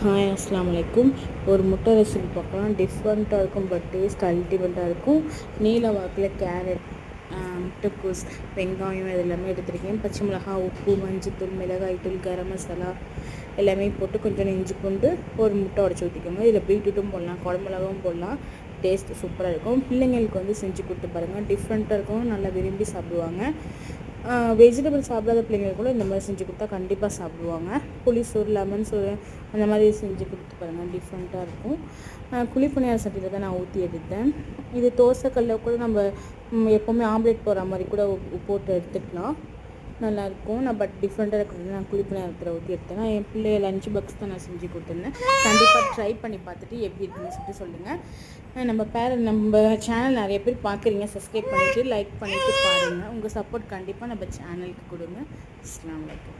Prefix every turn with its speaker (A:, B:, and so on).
A: Hi அஸ்ஸலாமு அலைக்கும். ஒரு முட்டை ரெசிபி பார்க்கலாம். டிஃப்ரெண்ட்டாக இருக்கும், பட் டேஸ்ட் அல்டிமேட்டாக இருக்கும். நீல வாக்கில் கேரட், முட்டைக்கோஸ், வெங்காயம் இது எல்லாமே எடுத்துருக்கேன். பச்சை மிளகாய், உப்பு, மஞ்சத்தூள், மிளகாய்த்தூள், கரம் மசாலா எல்லாமே போட்டு கொஞ்சம் இஞ்சி பூண்டு ஒரு முட்டை உடச்சி ஊற்றிக்கோங்க. இதில் பீட்ரூட்டும் போடலாம், குடமிளகாவும் போடலாம். டேஸ்ட் சூப்பராக இருக்கும். பிள்ளைங்களுக்கு செஞ்சு கொடுத்து பாருங்கள். டிஃப்ரெண்ட்டாக இருக்கும், நல்லா விரும்பி சாப்பிடுவாங்க. வெஜிடபிள் சாப்பிடாத பிள்ளைங்களுக்கு கூட இந்த மாதிரி செஞ்சு கொடுத்தா கண்டிப்பாக சாப்பிடுவாங்க. புளி சோறு, லெமன் சோறு அந்த மாதிரி செஞ்சு கொடுத்து பாருங்கள். டிஃப்ரெண்ட்டாக இருக்கும். குழிப்பணியார சட்டியில் தான் நான் ஊற்றி எடுத்தேன். இது தோசைக்கல்ல கூட நம்ம எப்போவுமே ஆம்லேட் போடுற மாதிரி கூட போட்டு எடுத்துக்கலாம், நல்லாயிருக்கும். நான் பட் டிஃப்ரெண்ட்டாக இருக்கிறது நான் குழிப்பணியாரத்தில் ஊற்றி எடுத்தேன். என் பிள்ளை லஞ்ச் பாக்ஸ் தான் நான் செஞ்சு கொடுத்துருந்தேன். கண்டிப்பாக ட்ரை பண்ணி பார்த்துட்டு எப்படி இருக்குன்னு சொல்லிட்டு சொல்லுங்கள். நம்ம சேனல் நிறைய பேர் பார்க்குறீங்க, சப்ஸ்கிரைப் பண்ணிவிட்டு லைக் பண்ணிவிட்டு பாருங்கள். உங்கள் சப்போர்ட் கண்டிப்பாக நம்ம சேனலுக்கு கொடுங்க. அஸ்ஸலாமு அலைக்கும்.